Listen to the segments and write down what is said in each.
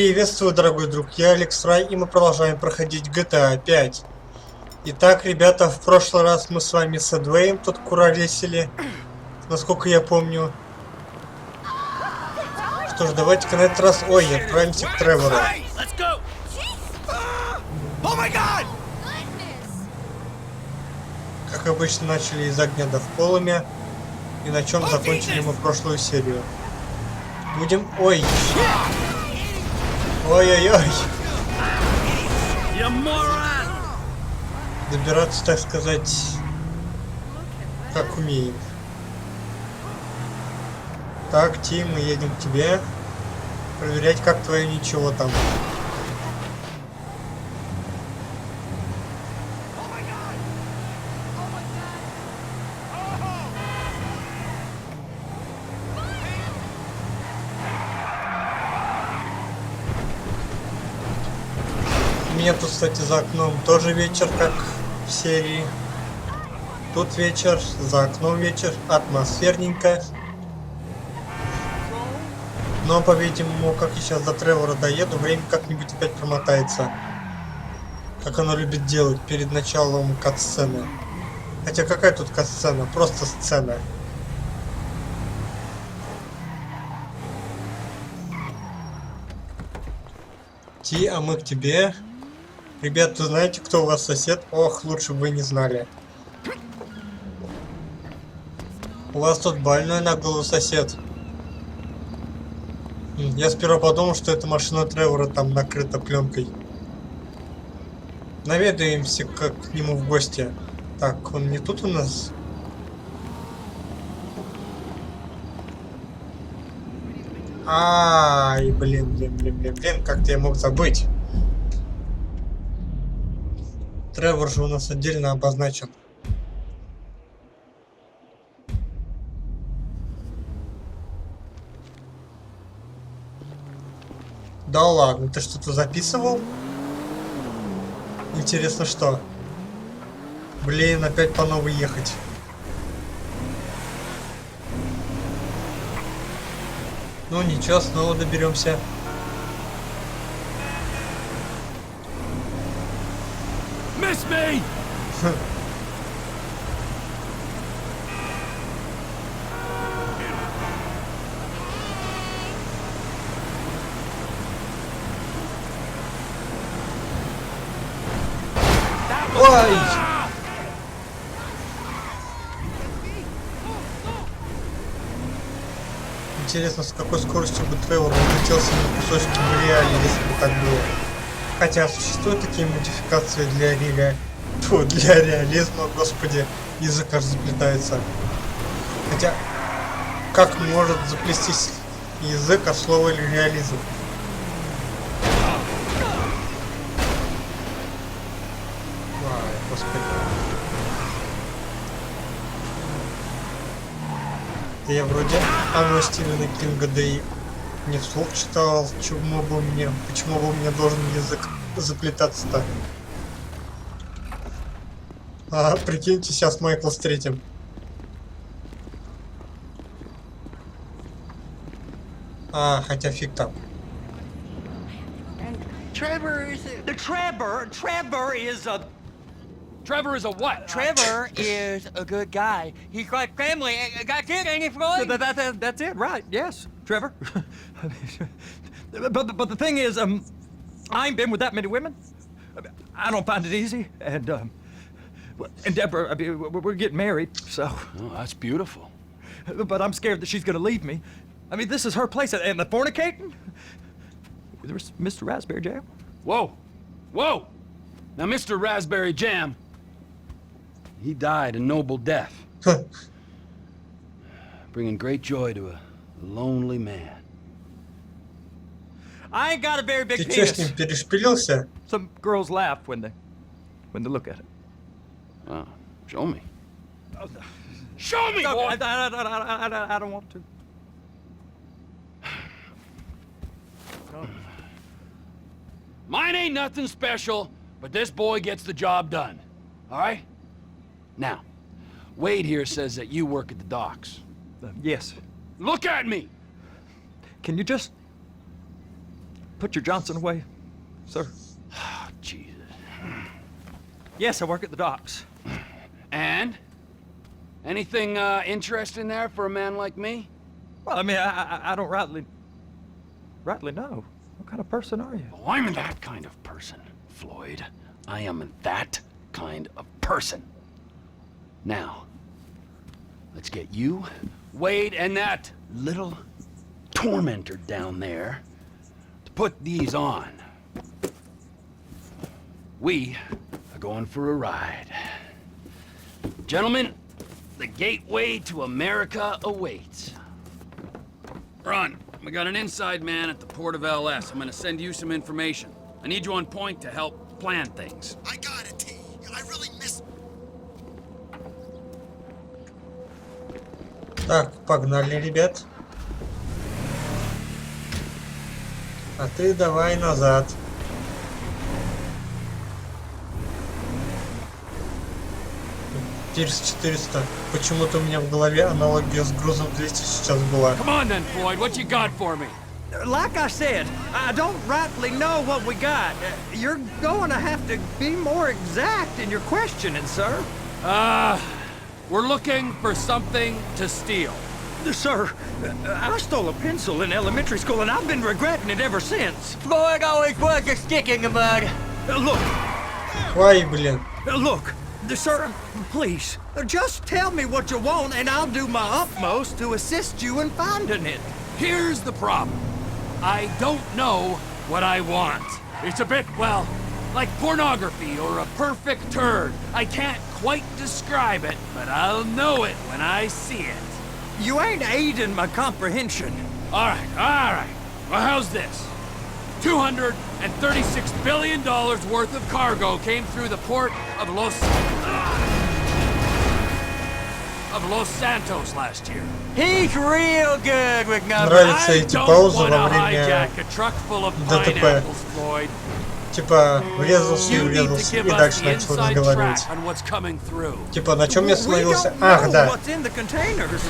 Приветствую, дорогой друг, я Алекс Рай, и мы продолжаем проходить GTA 5. Итак, ребята, в прошлый раз мы с вами с Эдвеем тут куролесили, насколько я помню. Что ж, давайте-ка на этот раз, отправимся к Тревору. Как обычно, начали из огня до в полымя, и на чем закончили мы прошлую серию. Будем... Ой-ой-ой. Добираться, так сказать, как умеем. Так, Ти, мы едем к тебе. Проверять, как твое ничего там. У меня тут, кстати, за окном тоже вечер, как в серии. Тут вечер, за окном вечер, атмосферненько. Но, по-видимому, как я сейчас до Тревора доеду, время как-нибудь опять промотается. Как оно любит делать перед началом кат-сцены. Хотя какая тут кат-сцена? Просто сцена. Ти, а мы к тебе. Ребята, знаете, кто у вас сосед? Ох, лучше бы вы не знали. У вас тут больной на голову сосед. Я сперва подумал, что это машина Тревора там накрыта пленкой. Наведаемся как к нему в гости. Так, он не тут у нас? Ай, блин, как-то я мог забыть. Тревор же у нас отдельно обозначен. Да ладно, ты что-то записывал? Интересно, что? Блин, опять по новой ехать. Ну ничего, снова доберемся. Miss me! Ой! Интересно, с какой скоростью бы Тревор разлетелся на кусочки в реале, если бы так было. Хотя существуют такие модификации для реализма, господи, язык аж заплетается. Хотя, как может заплестись язык от слова реализм? Ай, господи. Да я вроде оно Стивена Кинга, да и не вслух читал, почему бы у меня должен язык заплетаться-то. А, прикиньте, сейчас Майкла встретим. А, хотя фиг там. Trevor is a what? Trevor is a good guy. He's like family. Got kid, ain't he, Floyd? That's it, right? Yes, Trevor. but the thing is, I ain't been with that many women. I don't find it easy, and Deborah, I mean, we're getting married, so. Oh, that's beautiful. But I'm scared that she's gonna leave me. I mean, this is her place, and the fornicating. There's Mr. Raspberry Jam. Whoa, whoa! Now, Mr. Raspberry Jam, he died a noble death, bringing great joy to a lonely man. I ain't got a very big Ты чё, с ним penis. перешпилился? Some girls laugh when they look at it. Oh, show me. Show me, No, boy! I don't want to. Mine ain't nothing special, but this boy gets the job done. All right? Now, Wade here says that you work at the docks. Yes. Look at me! Can you just put your Johnson away, sir? Oh, Jesus. Yes, I work at the docks. And? Anything interesting there for a man like me? Well, I mean, I don't rightly know. What kind of person are you? Oh, I'm that kind of person, Floyd. I am that kind of person. Now, let's get you, Wade, and that little tormentor down there to put these on. We are going for a ride. Gentlemen, the gateway to America awaits. Ron, we got an inside man at the port of LS. I'm gonna send you some information. I need you on point to help plan things. I got it, T. I really miss... Так, погнали, ребят. А ты давай назад. Пирс 400. Почему-то у меня в голове аналогия с грузом 200 сейчас была. Come on then, Floyd, what you got for me? Like I said, I don't rightly know what we got. You're going to have to be more exact in your questioning, sir. We're looking for something to steal. Sir, I stole a pencil in elementary school, and I've been regretting it ever since. Floyd always was a stick in the mud. Look, Хвай, блин. look, sir, please, just tell me what you want, and I'll do my utmost to assist you in finding it. Here's the problem. I don't know what I want. It's a bit, well, like pornography or a perfect turd. I can't quite describe it, but I'll know it when I see it. You ain't aiding my comprehension. All right. Well, how's this? $236 billion worth of cargo came through the port of Los-Santos last year. He's real good with numbers. Нравятся I эти don't паузы want to во время hijack a truck full of ДТП. pineapples, Floyd. Типа врезался и You need to врезался, give и us дальше the начал inside разговаривать. track on what's coming through. Типа на чем я We остановился? don't Ах, know да. what's in the containers.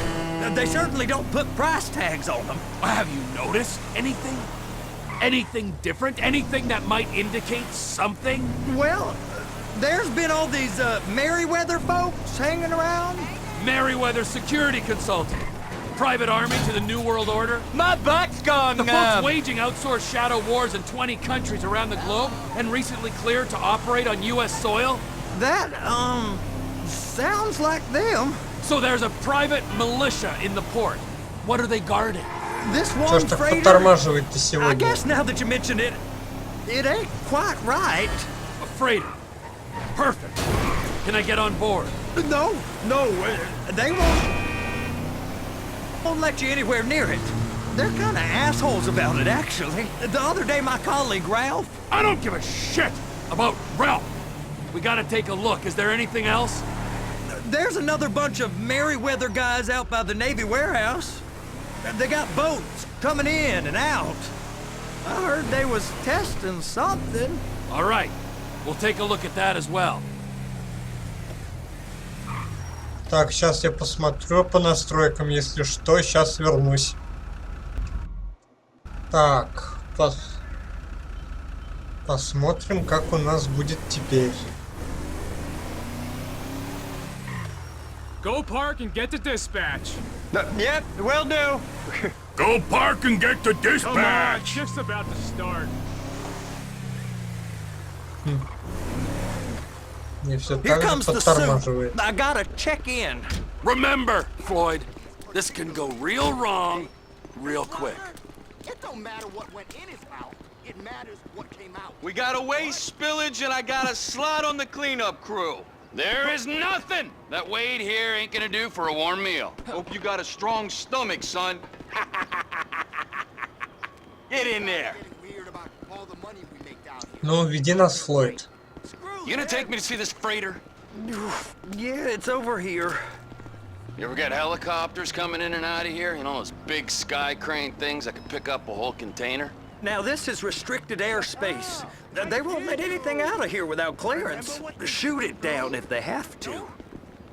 They certainly don't put price tags on them. Have you noticed anything? Anything different? Anything that might indicate something? Well, there's been all these Merryweather folks hanging around. Merryweather security consultant. Private army to the New World Order. My butt's gone The folks numb. waging outsourced shadow wars in 20 countries around the globe and recently cleared to operate on U.S. soil. That, sounds like them. So there's a private militia in the port. What are they guarding? This Что one ж так freighter, подтормаживает-то I сегодня? guess now that you mention it, it ain't quite right. A freighter. Perfect. Can I get on board? No, they won't let you anywhere near it. They're kind of assholes about it, actually. The other day, my colleague, Ralph... I don't give a shit about Ralph. We gotta take a look. Is there anything else? There's another bunch of Merryweather guys out by the Navy warehouse. They got boats coming in and out. I heard they was testing something. All right. We'll take a look at that as well. Так, сейчас я посмотрю по настройкам, если что, сейчас вернусь. Так, посмотрим, как у нас будет теперь. Go park and get to dispatch. Yep, will do. Go park and get to Come on, shift's about to start. Мне все Here так же comes the подтормаживает. suit. I gotta check in. Remember, Floyd, this can go real wrong real quick. It don't matter what went in his mouth. It matters what came out. We got a waste spillage and I got a slot on the cleanup crew. There is nothing that Wade here ain't gonna do for a warm meal. Hope you got a strong stomach, son. Get in there. Getting weird about all the money we make down here. Ну, веди нас, Флойд. You gonna take me to see this freighter? Yeah, it's over here. You ever get helicopters coming in and out of here? You know, those big sky crane things that could pick up a whole container? Now, this is restricted airspace. They won't let anything out of here without clearance. Shoot it down if they have to.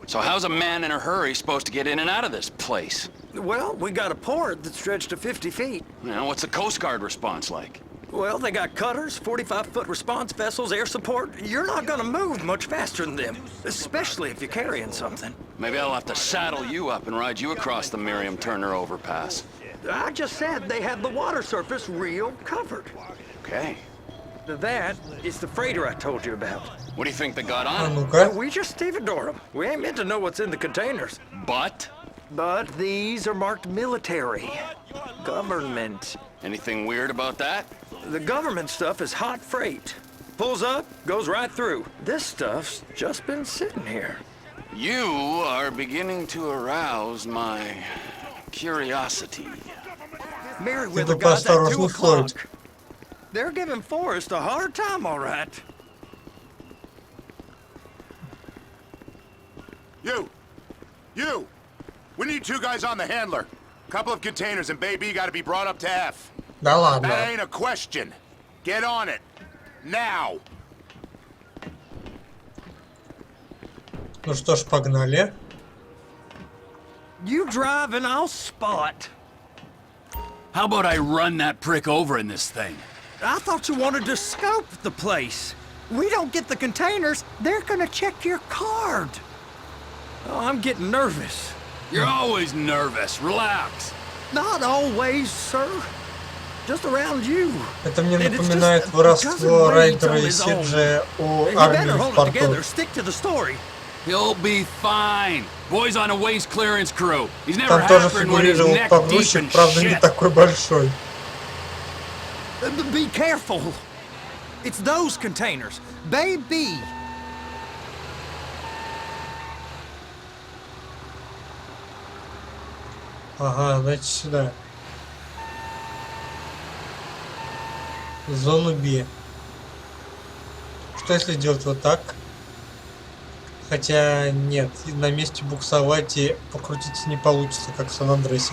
So how's a man in a hurry supposed to get in and out of this place? Well, we got a port that stretched to 50 feet. You know, what's the Coast Guard response like? Well, they got cutters, 45-foot response vessels, air support. You're not gonna move much faster than them, especially if you're carrying something. Maybe I'll have to saddle you up and ride you across the Miriam Turner overpass. I just said they had the water surface real covered. Okay. That is the freighter I told you about. What do you think they got А on? ну-ка. We just stevedore them. We ain't meant to know what's in the containers. But? But these are marked military. Government. Anything weird about that? The government stuff is hot freight. Pulls up, goes right through. This stuff's just been sitting here. You are beginning to arouse my curiosity. Merryweather Ты guys at 2 поосторожней, Флойд. o'clock. They're giving Forrest a hard time, all right. You! We need 2 guys on the handler. Couple of containers and Baby gotta be brought up to F. Да ладно. That ain't a question. Get on it. Now! Ну что ж, погнали. You drive and I'll spot. How about I run that prick over in this thing? I thought you wanted to scope the place. We don't get the containers, they're gonna check your card. Oh, I'm getting nervous. You're always nervous. Relax. Not always, sir. Just around you. Это мне And it's напоминает just воровство doesn't wait Райдера on и his own. Сиджи у You армии better в hold it порту. together, stick to the story. He'll be fine. Boy's on a waste clearance crew. He's never Там тоже happened when he's фигурировал neck deep погрузчик, in правда не shit. такой большой. Be careful. It's those containers. Baby. Ага, значит сюда. В зону Б. Что если делать вот так? Хотя нет, на месте буксовать и покрутиться не получится, как в Сан-Андресе.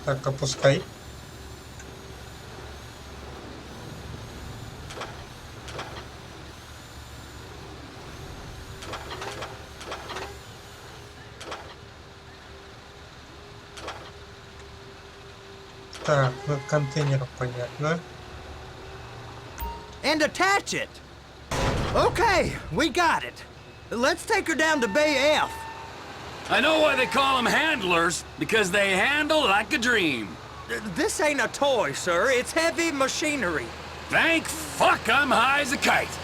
Так, опускай. Так, над контейнером понятно. And attach it. Okay, we got it. Let's take her down to Bay F. I know why they call them handlers, because they handle like a dream. This ain't a toy, sir. It's heavy machinery. Thank fuck I'm high as a kite.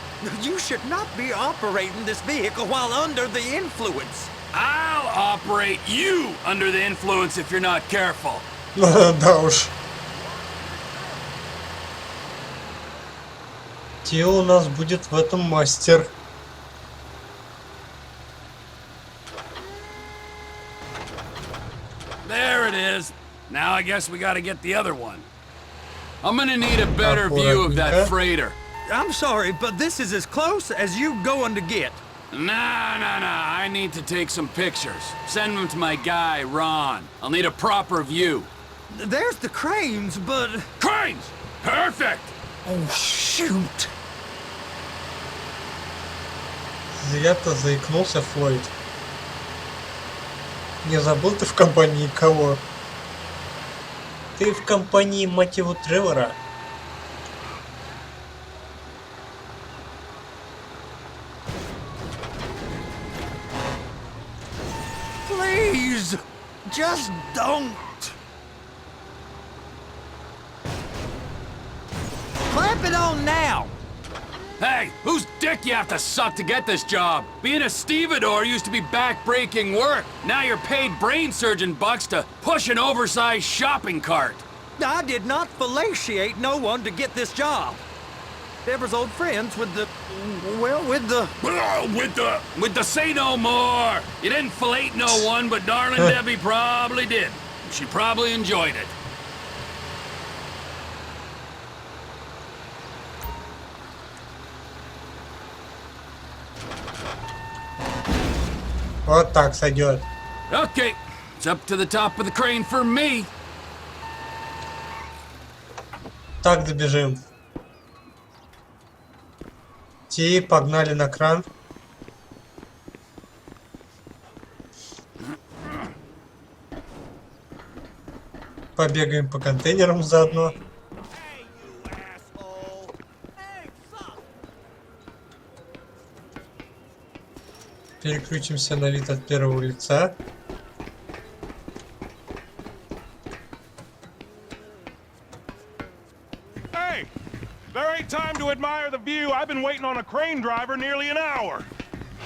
You should not be operating this vehicle while under the influence. I'll operate you under the influence if you're not careful. Да уж. Те у нас будет в этом мастер. There it is. Now I guess we gotta get the other one. I'm gonna need a better view of that freighter. I'm sorry, but this is as close as you going to get. Nah. I need to take some pictures. Send them to my guy, Ron. I'll need a proper view. There's the cranes, but... Cranes! Perfect! Oh, shoot. Зря-то заикнулся Флойд. Не забыл ты в компании кого? Ты в компании, мать его, Тревора. Please, just don't. Clamp it on now. Hey, whose dick you have to suck to get this job? Being a stevedore used to be back-breaking work. Now you're paid brain surgeon bucks to push an oversized shopping cart. I did not fellatiate no one to get this job. Deborah's old friends with the... well, with the... With the say no more. You didn't fillet no one, but darling Debbie probably did. She probably enjoyed it. Вот так сойдет. Okay, it's up to the top of the crane for me. Так добежим. Те погнали на кран. Побегаем по контейнерам заодно. Переключимся на вид от первого лица. Hey, there ain't time to admire the view. I've been waiting on a crane driver nearly an hour.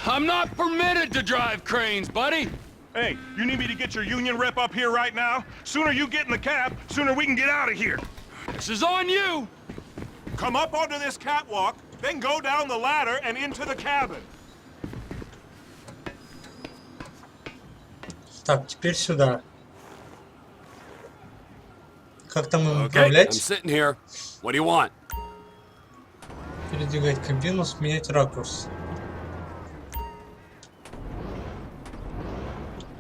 I'm not permitted to drive cranes, buddy. Hey, you need me to get your union rep up here right now? Sooner you get in the cab, sooner we can get out of here. This is on you. Come up onto this catwalk, then go down the ladder and into the cabin. Так, теперь сюда. Как там им Okay, I'm управлять? sitting here. What do you want? Передвигать кабину, сменять ракурс.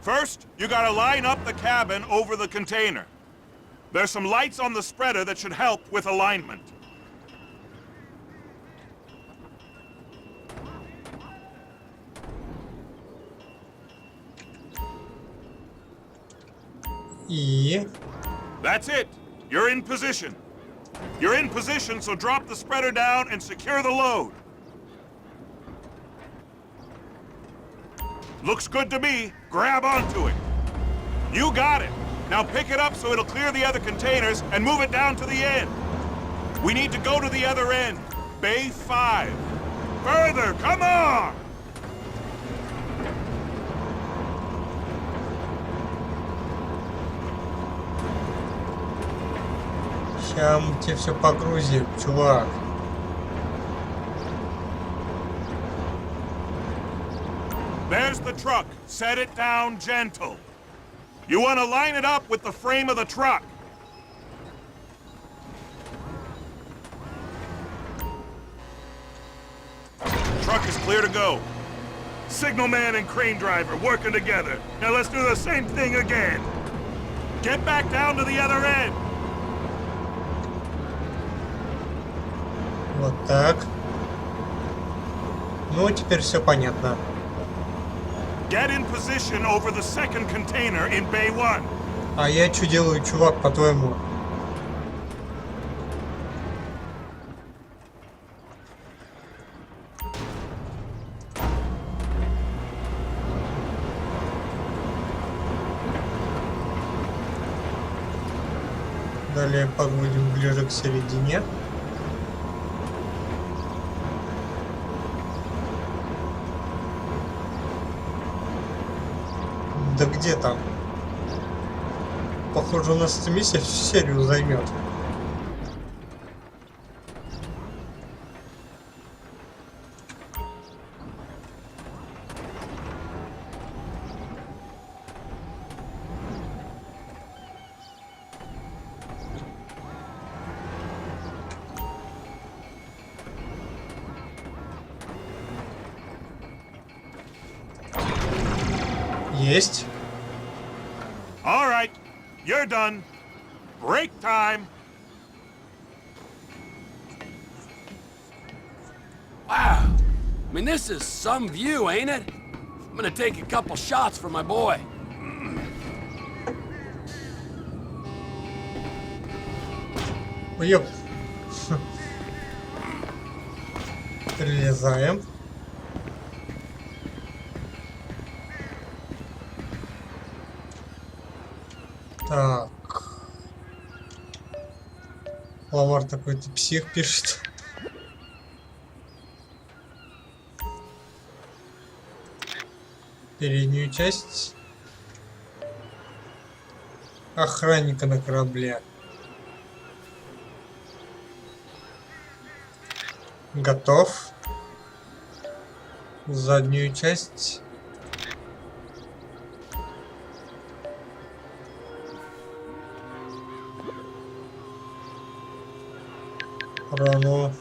First, you gotta line up the cabin over the container. There's some lights on the spreader that should help with alignment. И... That's it. You're in position. You're in position, so drop the spreader down and secure the load. Looks good to me. Grab onto it. You got it. Now pick it up so it'll clear the other containers and move it down to the end. We need to go to the other end. Bay 5. Further, come on! Сейчас мы тебе все погрузим, чувак. There's the truck. Set it down gentle. You want to line it up with the frame of the truck. Truck is clear to go. Signalman and crane driver working together. Now let's do the same thing again. Get back down to the other end. Вот так. Ну, теперь все понятно. Get in position over the second container in Bay 1. А я что делаю, чувак, по-твоему? Далее погрузим ближе к середине. Да где там? Похоже, у нас эта миссия всю серию займет. Есть. All right, you're done. Break time. Wow. I mean, this is some view, ain't it? I'm gonna take a couple shots for my boy. Ёп. Прилезаем. Так. Лавар такой-то псих пишет. Переднюю часть. Охранника на корабле. Готов. Заднюю часть. Рано.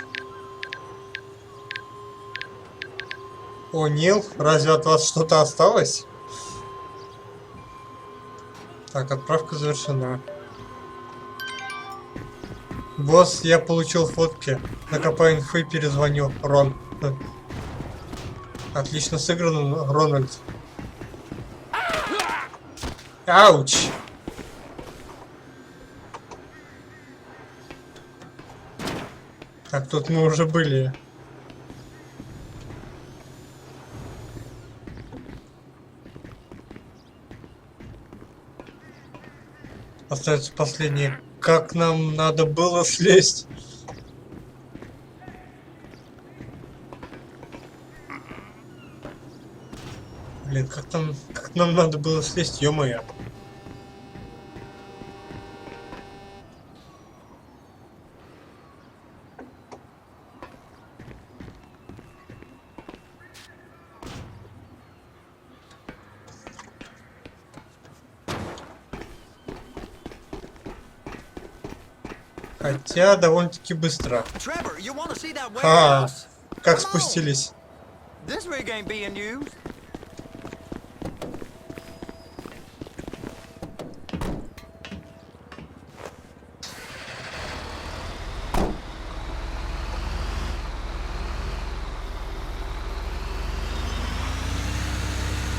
О, Нил, разве от вас что-то осталось? Так, отправка завершена. Босс, я получил фотки. Накопаю инфы и перезвоню. Рон. Отлично сыграно, Рональд. Ауч! Так, тут мы уже были. Остается последнее. Как нам надо было слезть? Блин, как нам надо было слезть, ё-моё. Хотя довольно-таки быстро. Trevor, you want to see that А, warehouse? как Come on. спустились? This rig ain't being used.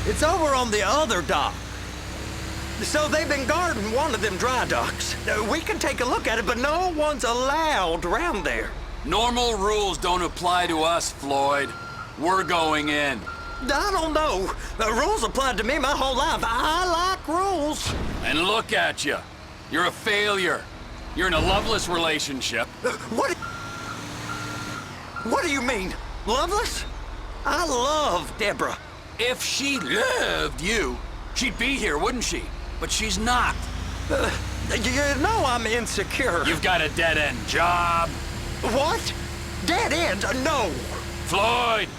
It's over on the other dock. So they've been guarding one of them dry docks. We can take a look at it, but no one's allowed around there. Normal rules don't apply to us, Floyd. We're going in. I don't know. The rules applied to me my whole life. I like rules. And look at you. You're a failure. You're in a loveless relationship. What do you mean? Loveless? I love Deborah. If she loved you, she'd be here, wouldn't she? But she's not. You know I'm insecure. You've got a dead-end job. What? Dead end? No. Floyd,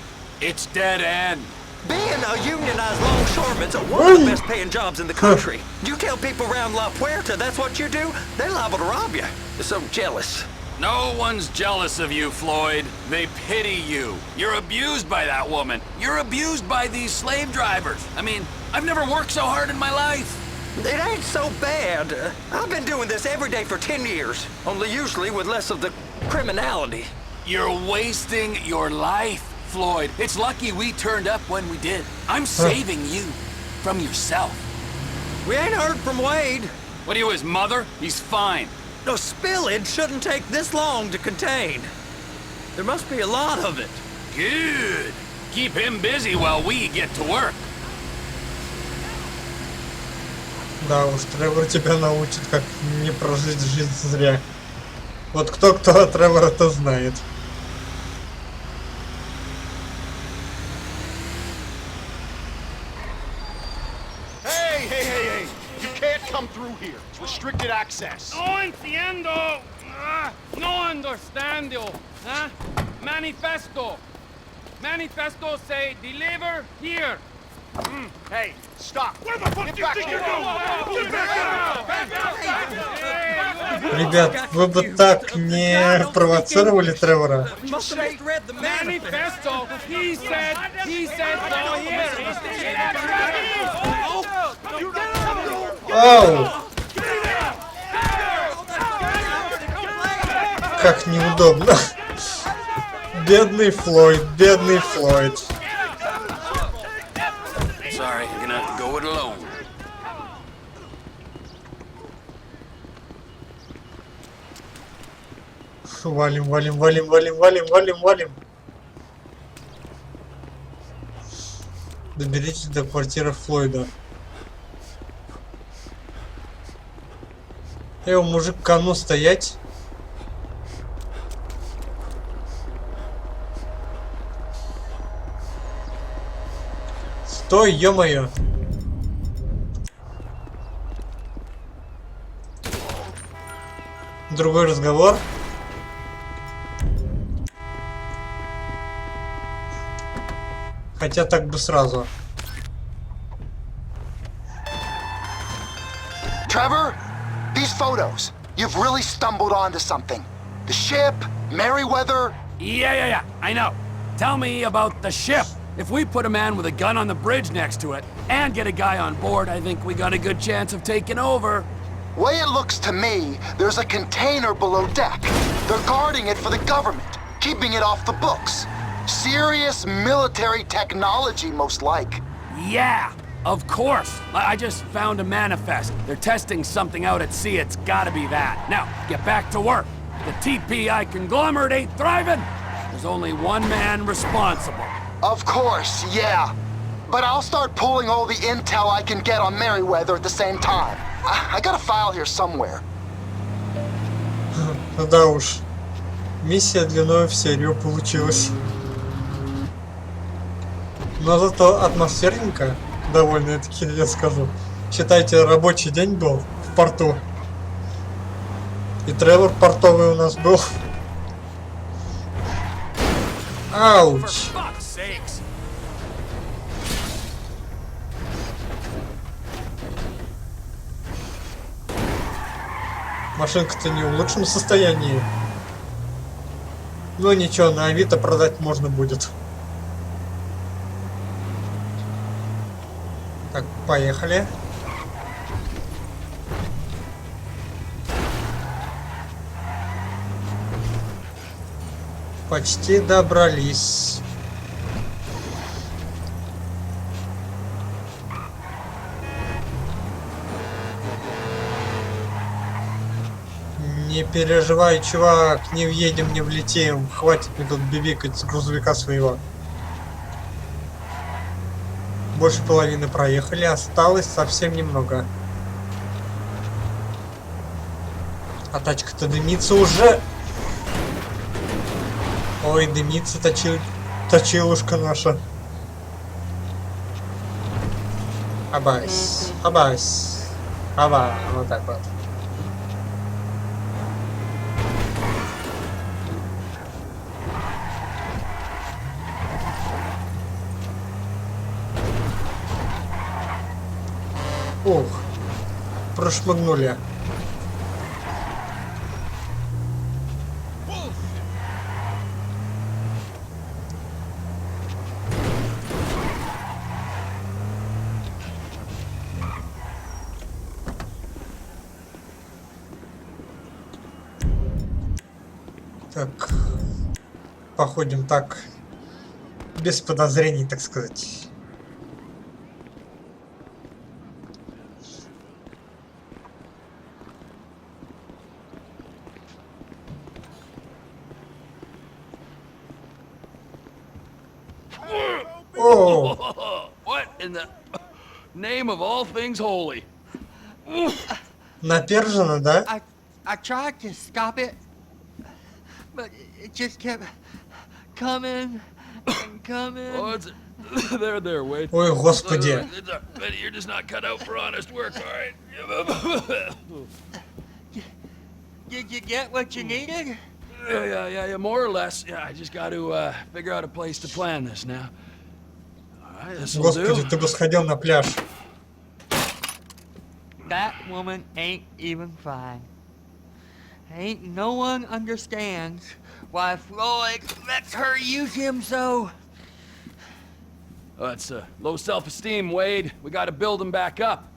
it's dead end. Being a unionized longshoreman's one of the best paying jobs in the country. You tell people around La Puerta that's what you do, they're liable to rob you. They're so jealous. No one's jealous of you, Floyd. They pity you. You're abused by that woman. You're abused by these slave drivers. I mean, I've never worked so hard in my life. It ain't so bad. I've been doing this every day for 10 years, only usually with less of the criminality. You're wasting your life, Floyd. It's lucky we turned up when we did. I'm saving you from yourself. We ain't heard from Wade. What are you, his mother? He's fine. The spillage shouldn't take this long to contain. There must be a lot of it. Good. Keep him busy while we get to work. Да уж, Тревор тебя научит, как не прожить жизнь зря. Вот кто-кто, а Тревора-то знает. Hey! You can't come through here. It's restricted access. No entiendo. No understando. Huh? Manifesto. Manifesto say deliver here. Hey, stop. Where the fuck Get do you back think here. you're going? Ребят, вы бы так не провоцировали Тревора. Must have misread the Manifesto. He said go here. Ау! Как неудобно. Бедный Флойд, бедный Флойд. Sorry, you're gonna have to go it alone. Валим. Доберитесь до квартиры Флойда. Мужик, кому стоять? Стой, ё-моё! Другой разговор. Хотя так бы сразу. Trevor, these photos. You've really stumbled onto something. The ship, Merryweather. Yeah, I know. Tell me about the ship. If we put a man with a gun on the bridge next to it and get a guy on board, I think we got a good chance of taking over. Way it looks to me, there's a container below deck. They're guarding it for the government, keeping it off the books. Serious military technology, most like. Yeah, of course. I just found a manifest. They're testing something out at sea. It's gotta be that. Now, get back to work. the TPI conglomerate ain't thriving, there's only one man responsible. Of course, yeah. But I'll start pulling all the intel I can get on Merryweather at the same time. I got a file here somewhere. Да уж. Миссия длиной в серию получилась. Но зато атмосферненько, довольно-таки, я скажу. Считайте, рабочий день был в порту. И Тревор портовый у нас был. Ауч. Машинка-то не в лучшем состоянии. Ну ничего, на Авито продать можно будет. Так, поехали. Почти добрались. Не переживай, чувак, не въедем, не влетим. Хватит мне тут бибикать с грузовика своего. Больше половины проехали, осталось совсем немного. А тачка-то дымится уже. Ой, дымится точилушка наша. Абась, абась. Аба, вот так вот. Ух, прошмыгнули. Так, походим так, без подозрений, так сказать. О! What in the name of all things holy? Напержено, да? I tried to stop it, but it just kept coming and coming. Oh, it's there, Wade. Ой, господи. You're just not cut out for honest work, all right? Did you get what you needed? Yeah, more or less. Yeah, I just got to figure out a place to plan this now. All right, this'll Господи, do. ты бы сходил на пляж. That woman ain't even fine. Ain't no one understands why Floyd lets her use him so. It's low self-esteem, Wade. We got to build him back up.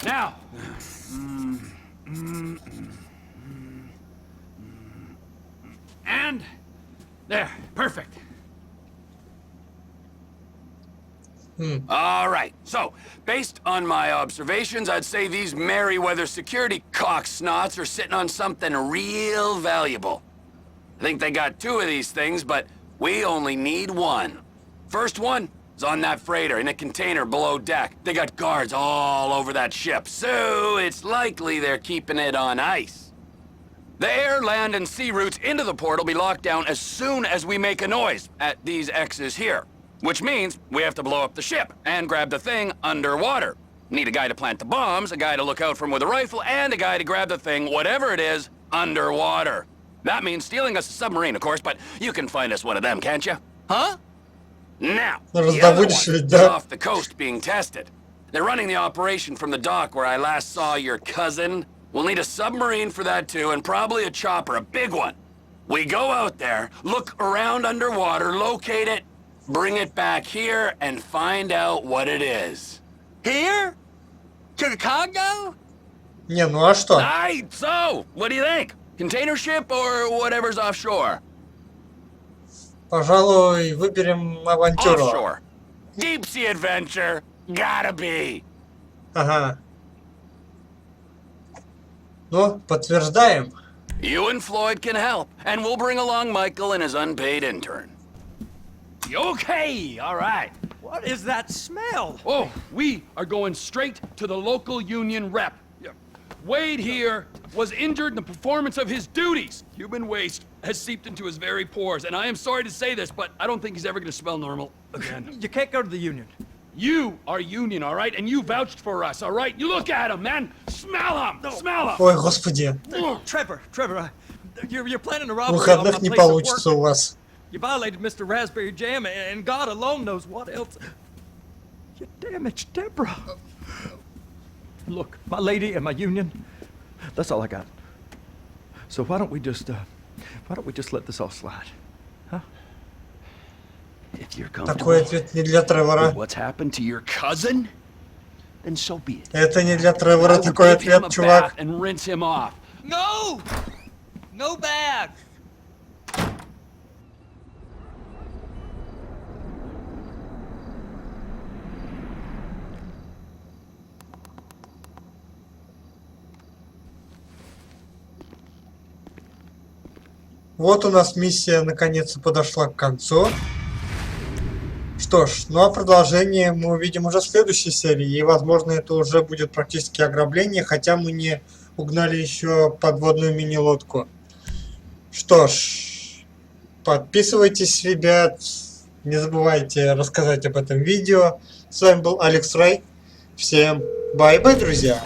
Now. And there, perfect. All right, so based on my observations, I'd say these Merryweather security cocksnots are sitting on something real valuable. I think they got 2 of these things, but we only need 1. First one is on that freighter in a container below deck. They got guards all over that ship, so it's likely they're keeping it on ice. The air, land, and sea routes into the port will be locked down as soon as we make a noise at these X's here. Which means we have to blow up the ship and grab the thing underwater. Need a guy to plant the bombs, a guy to look out for him with a rifle, and a guy to grab the thing, whatever it is, underwater. That means stealing us a submarine, of course, but you can find us one of them, can't you? Huh? Now, the other one is off the coast being tested. They're running the operation from the dock where I last saw your cousin. We'll need a submarine for that too, and probably a chopper, a big one. We go out there, look around underwater, locate it, bring it back here, and find out what it is. Here? To the Congo? Не, ну а что? Aye, so, what do you think? Container ship or whatever's offshore? Пожалуй, выберем авантюру. Offshore. Deep sea adventure. Gotta be. Ага. Ну, подтверждаем. You and Floyd can help, and we'll bring along Michael and his unpaid intern. Okay, all right. What is that smell? Oh, we are going straight to the local union rep. Wade here was injured in the performance of his duties. Human waste has seeped into his very pores, and I am sorry to say this, but I don't think he's ever going to smell normal again. You can't go to the union. You are union, all right? And you vouched for us, all right? You look at him, man. Smell him. Smell him. Ой, господи. Trevor, you're planning a robbery on my Выходных не place of work. получится у вас. You violated Mr. Raspberry Jam, and God alone knows what else. You damaged Deborah. Look, my lady and my union, that's all I got. So why don't we just let this all slide? Huh? If you're Такой comfortable ответ не для Тревора. with what's happened to your cousin, then so be it. Это не для Тревора I will такой give him ответ, a чувак. bath and rinse him off. No! No bags! Вот у нас миссия наконец-то подошла к концу. Что ж, ну а продолжение мы увидим уже в следующей серии. И возможно это уже будет практически ограбление, хотя мы не угнали еще подводную мини-лодку. Что ж, подписывайтесь, ребят. Не забывайте рассказать об этом видео. С вами был Алекс Рай. Всем бай-бай, друзья.